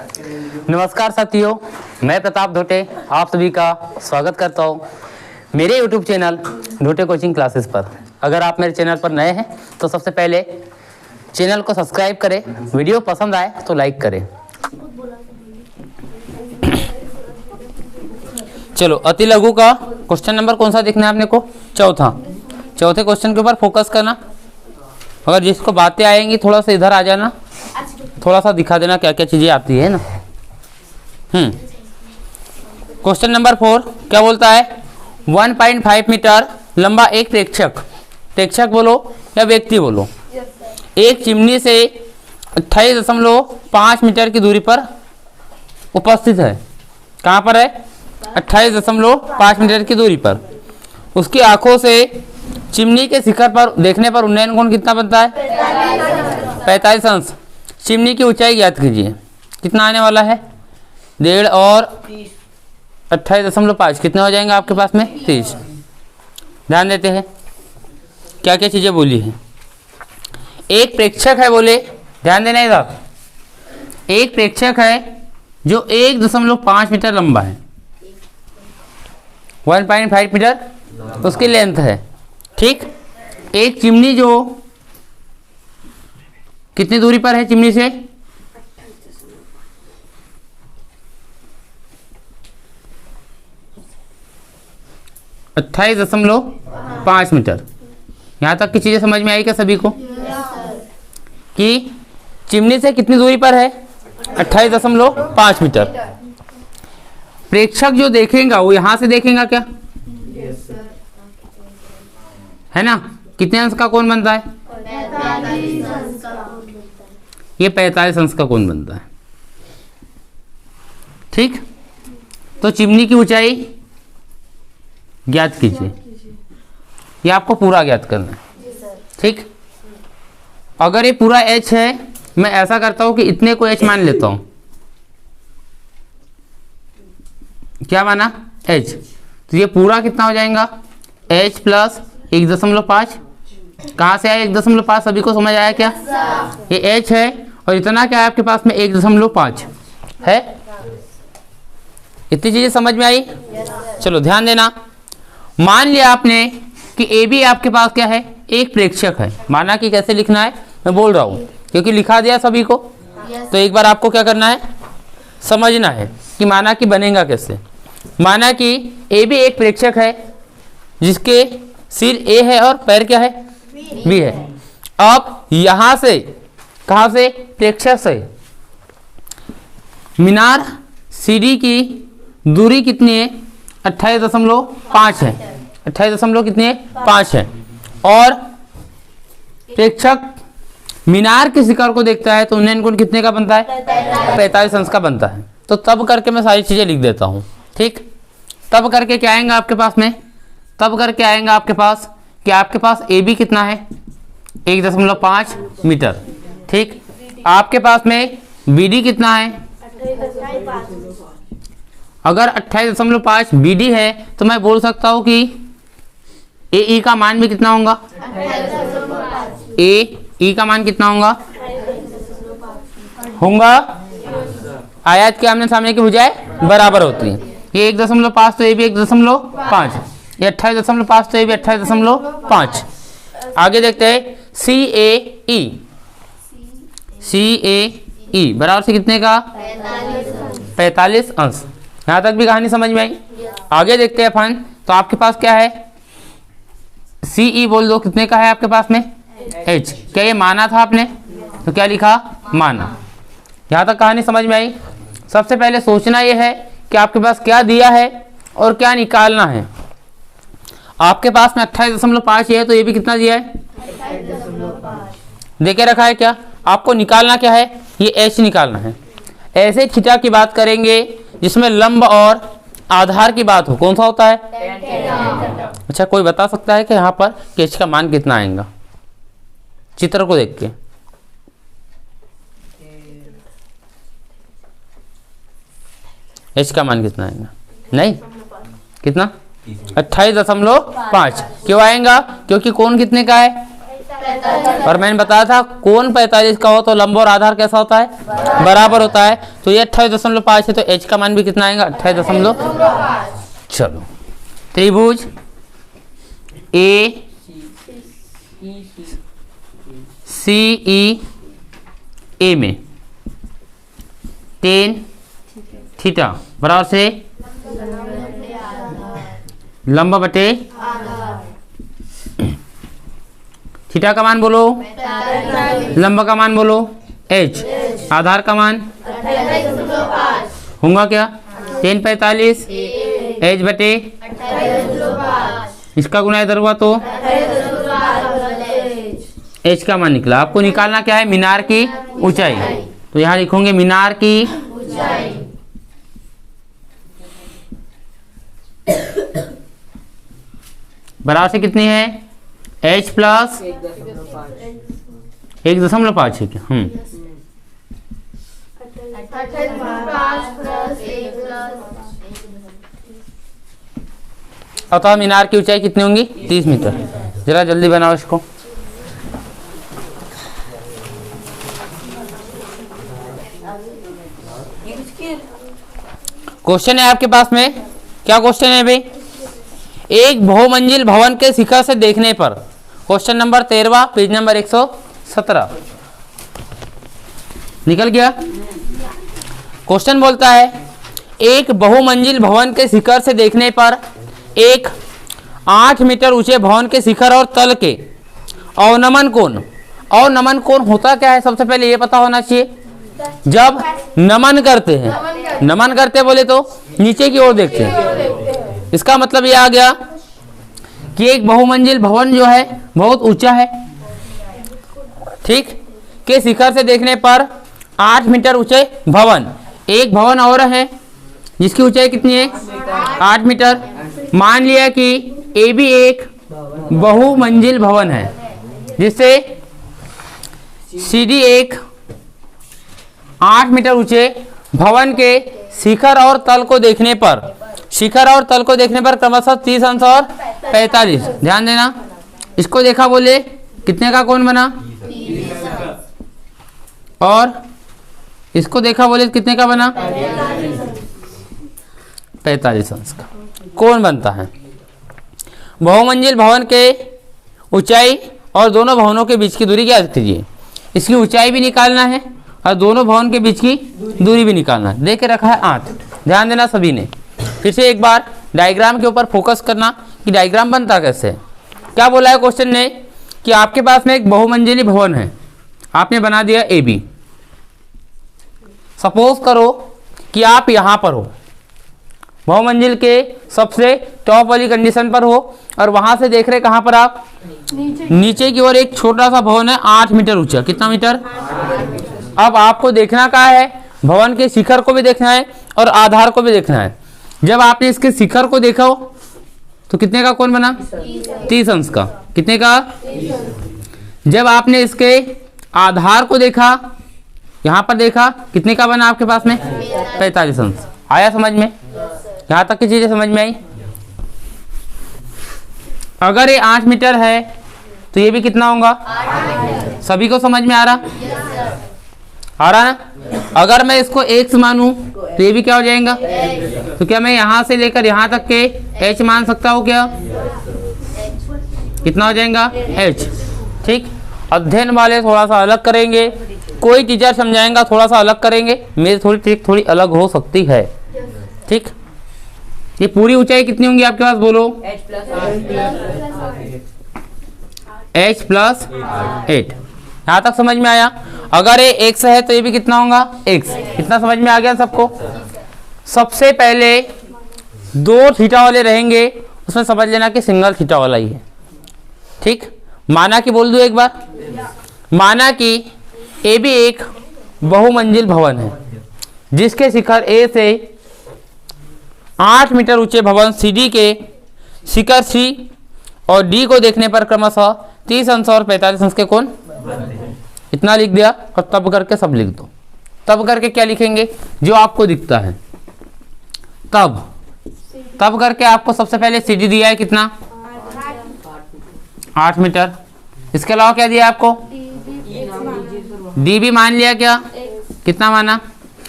नमस्कार साथियों, मैं प्रताप धोटे आप सभी का स्वागत करता हूँ मेरे YouTube channel Dhote coaching classes पर। अगर आप मेरे चैनल पर नए हैं तो सबसे पहले चैनल को सब्सक्राइब करें, वीडियो पसंद आए तो लाइक करें। चलो, अति लघु का क्वेश्चन नंबर कौन सा देखना है आपने को? चौथे क्वेश्चन के ऊपर फोकस करना। अगर जिसको बातें आएंगी थोड़ा सा इधर आ जाना, थोड़ा सा दिखा देना क्या क्या चीजें आती है ना। क्वेश्चन नंबर 4 क्या बोलता है? 1.5 मीटर लंबा एक प्रेक्षक बोलो या व्यक्ति बोलो, एक चिमनी से 28.5 मीटर की दूरी पर उपस्थित है। कहाँ पर है? 28.5 मीटर की दूरी पर। उसकी आंखों से चिमनी के शिखर पर देखने पर उन्नयन कोण कितना बनता है? 45 अंश। चिमनी की ऊंचाई ज्ञात कीजिए। कितना आने वाला है? 1.5 और 28.5 कितने हो जाएंगे आपके पास में? 30। ध्यान देते हैं क्या क्या चीजें बोली है। एक प्रेक्षक है बोले, ध्यान देना इधर। एक प्रेक्षक है जो 1.5 मीटर लंबा है, 1.5 मीटर उसकी लेंथ है। ठीक, एक चिमनी जो कितनी दूरी पर है चिमनी से? 28.5 मीटर। यहां तक की चीजें समझ में आई क्या सभी को? कि चिमनी से कितनी दूरी पर है? 28.5 मीटर। प्रेक्षक जो देखेगा वो यहां से देखेगा क्या? है ना? कितने अंश का कोण बनता है? ये 45 अंश का कोण बनता है। ठीक, तो चिमनी की ऊंचाई ज्ञात कीजिए। ये आपको पूरा ज्ञात करना है। ठीक, अगर ये पूरा h है, मैं ऐसा करता हूं कि इतने को h मान लेता हूं। क्या माना? h। तो ये पूरा कितना हो जाएगा? h plus 1.5। कहाँ से आया 1.5? सभी को समझ आया क्या? ये h है और इतना क्या है आपके पास में? 1.5 है। इतनी चीजें समझ में आई? चलो ध्यान देना। मान लिया आपने कि ए बी आपके पास क्या है? एक प्रेक्षक है। माना कि कैसे लिखना है मैं बोल रहा हूँ, क्योंकि लिखा दिया सभी को। तो एक बार आपको क्या करना है? समझना है कि माना कि बनेगा कैसे। माना कि ए बी एक प्रेक्षक है जिसके सिर ए है और पैर क्या है? बी है। अब यहां से, कहां से? प्रेक्षक से मीनार सीडी की दूरी कितनी है? 28.5 है। 28 कितनी है? 5 है। और प्रेक्षक मीनार के शिखर को देखता है तो उन्नयन कोण कितने का बनता है? 45 अंश का बनता है। तो तब करके मैं सारी चीजें लिख देता हूं। ठीक, तब करके क्या आएगा आपके पास में? तब करके आएगा आपके पास कि आपके पास ए बी कितना है? 1.5 मीटर। ठीक, आपके पास में बी डी कितना है? अगर 28.5 बी डी है तो मैं बोल सकता हूं कि ए ई का मान भी कितना होगा? ए ई का मान कितना होगा? आयत के आमने सामने की भुजाएं बराबर होती है। ये 1.5 तो ये भी 1.5, ये 28.5 तो ये भी 28.5। आगे देखते हैं सी ए ई बराबर से कितने का? 45 अंश। यहां तक भी कहानी समझ में आई? आगे देखते हैं अपन। तो आपके पास क्या है? सी ई बोल दो, कितने का है आपके पास में? h। क्या ये माना था आपने? तो क्या लिखा? माना। यहां तक कहानी समझ में आई? सबसे पहले सोचना यह है कि आपके पास क्या दिया है और क्या निकालना है। आपके पास में 28.5 है तो ये भी कितना दिया है? देखे रखा है क्या? आपको निकालना क्या है? ये h निकालना है। ऐसे थीटा की बात करेंगे जिसमें लंब और आधार की बात हो। कौन सा होता है? अच्छा, कोई बता सकता है कि यहाँ पर h का मान कितना आएगा? चित्र को देख के h का मान कितना आएगा? नहीं, कितना? 28.5। क्यों आएगा? क्योंकि कोण कितने का है? और मैंने बताया था कोण 45 का हो तो लंब और आधार कैसा होता है, बराबर होता है। तो ये 28.5 है, तो h का मान भी कितना आएगा, 28.5। चलो त्रिभुज ए सी ई ए में tan थीटा बराबर से लंब बटे थीटा का मान बोलो, लंब का मान बोलो, h आधार का मान होगा क्या, tan 45 h बटे इसका गुना इधर हुआ तो h का मान निकला। आपको निकालना क्या है, मीनार की ऊंचाई। तो यहाँ लिखोगे मीनार की बराबर से कितनी है, h प्लस 1.5 है क्या, अतः मीनार की ऊंचाई कितनी होंगी, 30 मीटर। जरा जल्दी बनाओ इसको। क्वेश्चन है आपके पास में, क्या क्वेश्चन है भाई, एक बहुमंजिल भवन के शिखर से देखने पर, क्वेश्चन नंबर 13 पेज नंबर 117 निकल गया। क्वेश्चन बोलता है एक बहुमंजिल भवन के शिखर से देखने पर एक 8 मीटर ऊंचे भवन के शिखर और तल के अवनमन कोण, अवनमन कोण होता क्या है, सबसे पहले ये पता होना चाहिए। जब नमन करते हैं, नमन करते बोले तो नीचे की ओर देखते हैं, इसका मतलब ये आ गया कि एक बहुमंजिल भवन जो है बहुत ऊंचा है, ठीक, के शिखर से देखने पर 8 मीटर ऊंचे भवन, एक भवन और है जिसकी ऊंचाई कितनी है, 8 मीटर। मान लिया कि ए भी एक बहुमंजिल भवन है जिससे सी डी एक 8 मीटर ऊंचे भवन के शिखर और तल को देखने पर, शिखर और तल को देखने पर क्रमशः 30 अंश और 45, ध्यान देना, इसको देखा बोले कितने का कोण बना, और इसको देखा बोले कितने का बना, 45 अंश का कोण बनता है। बहुमंजिल भवन के ऊंचाई और दोनों भवनों के बीच की दूरी क्या कीजिए, इसकी ऊंचाई भी निकालना है और दोनों भवन के बीच की दूरी भी निकालना है। दे के रखा है 8, ध्यान देना सभी ने। फिर से एक बार डायग्राम के ऊपर फोकस करना कि डायग्राम बनता कैसे है। क्या बोला है क्वेश्चन ने कि आपके पास में एक बहुमंजिली भवन है, आपने बना दिया ए बी। सपोज करो कि आप यहाँ पर हो, बहुमंजिल के सबसे टॉप वाली कंडीशन पर हो, और वहां से देख रहे कहाँ पर आप, नीचे की ओर एक छोटा सा भवन है 8 मीटर ऊंचा, कितना मीटर। अब आपको देखना क्या है, भवन के शिखर को भी देखना है और आधार को भी देखना है। जब आपने इसके शिखर को देखा हो तो कितने का कोण बना, 30 अंश का, कितने का। जब आपने इसके आधार को देखा, यहाँ पर देखा, कितने का बना आपके पास में, 45 अंश। आया समझ में, यहाँ तक की चीजें समझ में आई। अगर ये 8 मीटर है तो ये भी कितना होगा, सभी को समझ में आ रहा, आ रहा ना। अगर मैं इसको x मानूं तो ये भी क्या हो जाएगा, तो क्या मैं यहाँ से लेकर यहाँ तक के h मान सकता हूँ क्या, कितना हो जाएगा h, ठीक। अध्ययन वाले थोड़ा सा अलग करेंगे, कोई टीचर समझाएगा थोड़ा सा अलग करेंगे, मेरी थोड़ी ट्रिक थोड़ी अलग हो सकती है, ठीक। ये पूरी ऊंचाई कितनी होंगी आपके पास, बोलो, h प्लस 8। यहाँ तक समझ में आया। अगर ये x है तो ये भी कितना होगा, x। कितना समझ में आ गया सबको। सबसे पहले 2 थीटा वाले रहेंगे, उसमें समझ लेना कि सिंगल थीटा वाला ही है, ठीक। माना कि बोल दो एक बार, माना कि ए भी एक बहुमंजिल भवन है जिसके शिखर ए से 8 मीटर ऊंचे भवन सी डी के शिखर सी और डी को देखने पर क्रमशः 30 अंश और 45 अंश के कोण। इतना लिख दिया, और तब करके सब लिख दो। तब करके क्या लिखेंगे, जो आपको दिखता है तब करके आपको सबसे पहले सी डी दिया है कितना, 8 मीटर, इसके अलावा क्या दिया आपको? डी भी मान लिया क्या? कितना माना?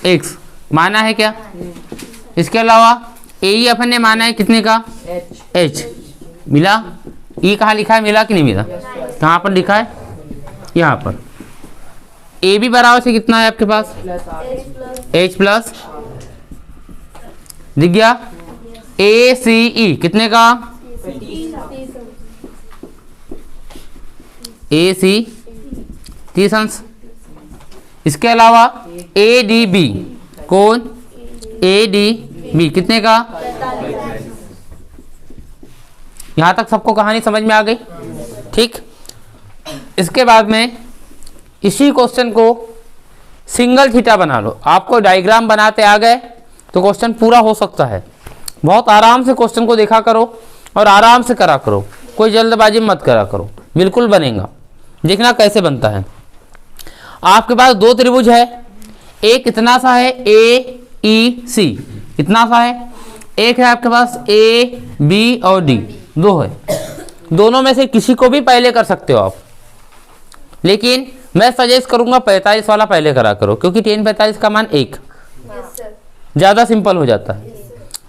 एक्स माना है क्या? इसके अलावा ए ही अपन ने माना है कितने का? एच मिला। ई कहाँ लिखा है? मिला कि नहीं मिला? कहाँ पर लिखा है? यहाँ पर। ए भी बराबर से कितना है आपके पास? एच प्लस दिख गया। ए सी ई कितने का? ए सी 30 अंश। इसके अलावा ए डी बी, कौन? ए डी बी कितने का? यहां तक सबको कहानी समझ में आ गई? ठीक। इसके बाद में इसी क्वेश्चन को सिंगल थीटा बना लो। आपको डायग्राम बनाते आ गए तो क्वेश्चन पूरा हो सकता है। बहुत आराम से क्वेश्चन को देखा करो और आराम से करा करो, कोई जल्दबाजी मत करा करो, बिल्कुल बनेगा। देखना कैसे बनता है। आपके पास दो त्रिभुज है, एक इतना सा है ए ई सी, इतना सा है। एक है आपके पास ए बी और डी, दो है। दोनों में से किसी को भी पहले कर सकते हो आप, लेकिन मैं सजेस्ट करूंगा 45 वाला पहले करा करो, क्योंकि 10 45 का मान 1 ज़्यादा सिंपल हो जाता है।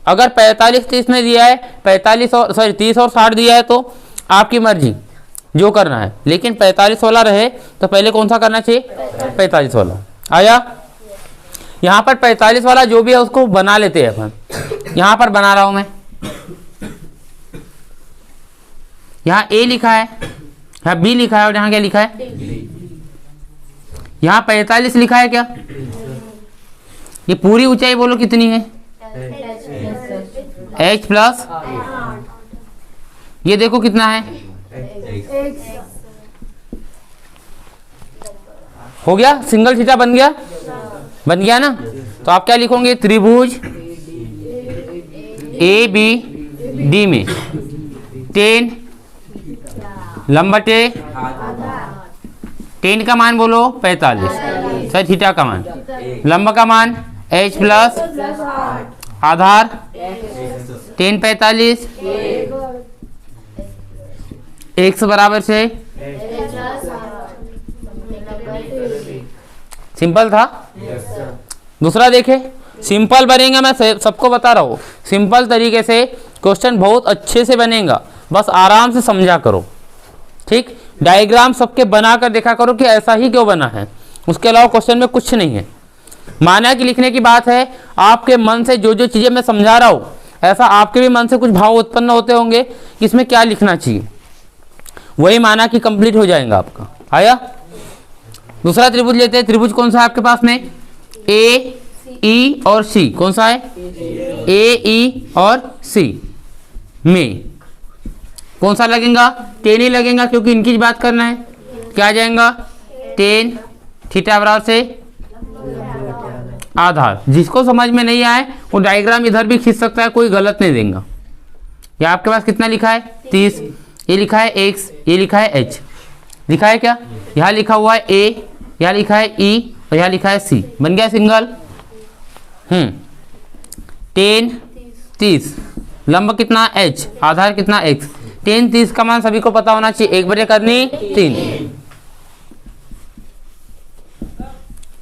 अगर 45 30 में दिया है, 45 और 30 और 60 दिया है तो आपकी मर्जी जो करना है, लेकिन 45 वाला रहे तो पहले कौन सा करना चाहिए? 45 वाला। आया? यहाँ पर 45 वाला जो भी है उसको बना लेते हैं अपन। यहाँ पर बना रहा हूँ मैं। यहाँ ए लिखा है, यहाँ बी लिखा है और यहाँ क्या लिखा है? यहाँ 45 लिखा है क्या? ये पूरी ऊंचाई बोलो कितनी है? h प्लस, ये देखो कितना है? हो गया? सिंगल थीटा बन गया? बन गया ना? तो आप क्या लिखोगे? त्रिभुज ए बी डी में 10 लंबटे 10 का मान बोलो 45, सही थीटा का मान, लंब का मान h प्लस आधार 10 45 x बराबर से सिंपल था। दूसरा देखे, सिंपल बनेगा। मैं सबको बता रहा हूँ सिंपल तरीके से क्वेश्चन बहुत अच्छे से बनेगा, बस आराम से समझा करो। ठीक, डायग्राम सबके बना कर देखा करो कि ऐसा ही क्यों बना है, उसके अलावा क्वेश्चन में कुछ नहीं है। माना कि लिखने की बात है, आपके मन से जो जो चीज़ें मैं समझा रहा हूँ, ऐसा आपके भी मन से कुछ भाव उत्पन्न होते होंगे कि इसमें क्या लिखना चाहिए, वही माना कि कंप्लीट हो जाएगा आपका। आया? दूसरा त्रिभुज लेते हैं। त्रिभुज कौन सा है आपके पास में? ए ई और सी। कौन सा है? ए ई और सी में कौन सा लगेगा? 10 ही लगेगा, क्योंकि इनकी बात करना है। क्या आ जाएगा? 10 थीटा बराबर से आधार। जिसको समझ में नहीं आए वो डायग्राम इधर भी खींच सकता है, कोई गलत नहीं देगा। ये आपके पास कितना लिखा है? 30। ये लिखा है x, ये लिखा है h। लिखा है क्या? यहाँ लिखा हुआ है a, यहाँ लिखा है e और यहाँ लिखा है c। बन गया सिंगल। 10 30, लंब कितना h, आधार कितना x। 10 30 का मान सभी को पता होना चाहिए, 1 बटे करनी 3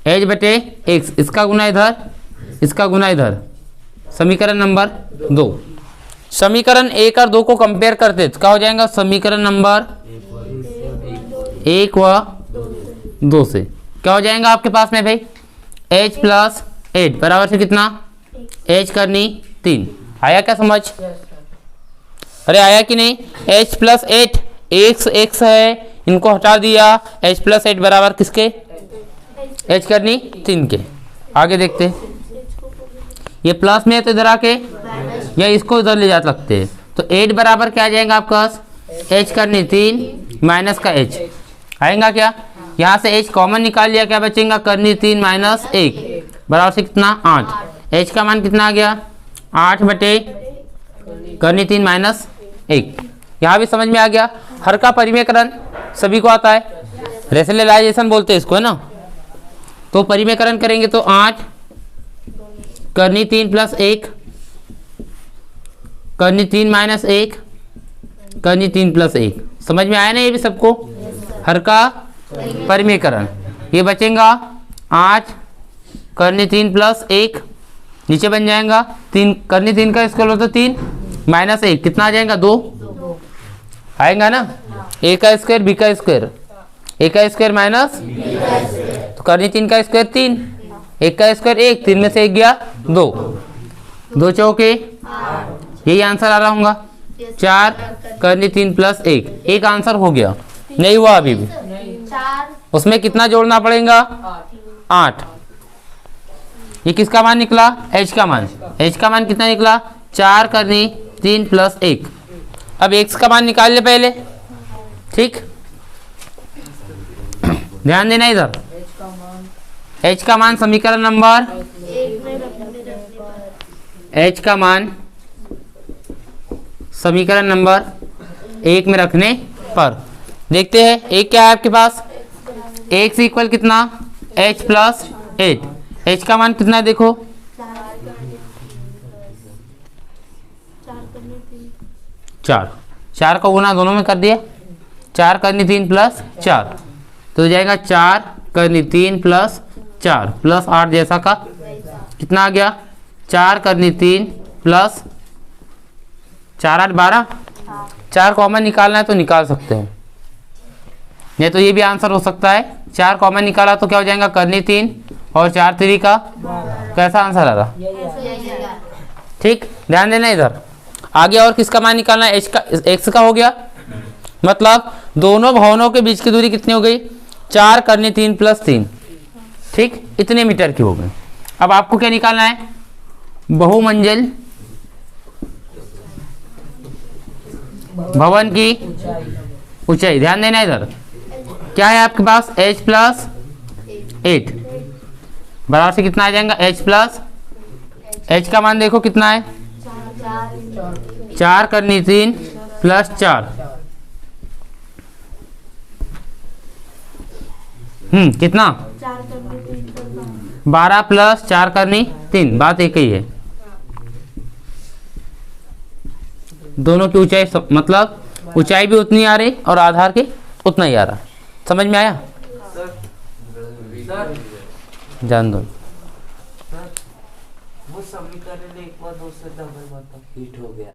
h बटे x। इसका गुना इधर, इसका गुना इधर। समीकरण नंबर 2। समीकरण 1 और 2 को कंपेयर करते तो क्या हो जाएगा? समीकरण नंबर 1 व 2 से क्या हो जाएगा आपके पास में भाई? h प्लस 8 बराबर से कितना? h करनी 3। आया क्या समझ? अरे आया कि नहीं? h प्लस 8, x है, इनको हटा दिया। h प्लस 8 बराबर किसके? h करनी 3 के। आगे देखते हैं। ये प्लस में है तो इधर आके या इसको इधर ले जा सकते हैं। तो 8 बराबर क्या आ जाएगा आपका? h करनी 3 माइनस का h आएगा क्या? यहाँ से h कॉमन निकाल लिया, क्या बचेगा? करनी 3 माइनस 1 बराबर से कितना? 8। h का मान कितना आ गया? 8 बटे करनी 3 माइनस 1। यहाँ भी समझ में आ गया। हर का परिमेयकरण सभी को आता है, रेशनलाइजेशन बोलते हैं इसको, है ना। तो परिमेयकरण करेंगे तो 8 करनी 3 प्लस 1 करनी 3 माइनस 1 करनी 3 प्लस 1। समझ में आया ना ये भी सबको? हर का परिमेयकरण, ये बचेगा 8 करनी 3 प्लस 1, नीचे बन जाएगा 3 करनी 3 का स्क्वायर हो तो 3 माइनस 1 कितना आ जाएगा 2 आएगा ना। ए का स्क्वायर बी का स्क्वायर, ए का स्क्वायर माइनस तो करनी 3 का स्क्वायर 3, 1 का स्क्वायर 1, 3 में से 1 गया 2, 2 चौके यही आंसर आ रहा होगा। 4 करनी 3 प्लस 1, एक आंसर हो गया, नहीं हुआ अभी भी। उसमें कितना जोड़ना पड़ेगा 8। ये किसका मान निकला h का मान, h का मान कितना निकला 4 करनी 3 प्लस 1। अब x का मान निकाल ले पहले, ठीक ध्यान देना इधर। h का मान समीकरण नंबर h का मान समीकरण नंबर 1 में रखने पर देखते हैं एक क्या है आपके पास, x इक्वल कितना h प्लस 8, h का मान कितना है देखो 4 का गुना दोनों में कर दिया, 4 करनी 3 प्लस 4 तो हो जाएगा 4 करनी 3 प्लस 4 प्लस 8 जैसा का कितना आ गया 4 करनी 3 प्लस 4 8 12, 4 कॉमन निकालना है तो निकाल सकते हो, नहीं तो ये भी आंसर हो सकता है। 4 कॉमन निकाला तो क्या हो जाएगा करनी 3 और 4 3 का कैसा आंसर आ रहा, ठीक ध्यान देना इधर। आगे और किसका मान निकालना है, x का हो गया, मतलब दोनों भवनों के बीच की दूरी कितनी हो गई 4 करनी 3 प्लस 3, ठीक इतने मीटर की हो गई। अब आपको क्या निकालना है बहुमंजिल भवन की ऊंचाई, ध्यान देना इधर क्या है आपके पास h प्लस 8 बराबर से कितना आ जाएगा h प्लस, h का मान देखो कितना है 4 करनी 3 प्लस 4, कितना 12 प्लस 4 करनी 3, बात एक ही है, दोनों की ऊंचाई मतलब ऊंचाई भी उतनी आ रही और आधार के उतना ही आ रहा, समझ में आया जान दो। वो समीकरण एक बार 2 से डबल मतलब हिट हो गया।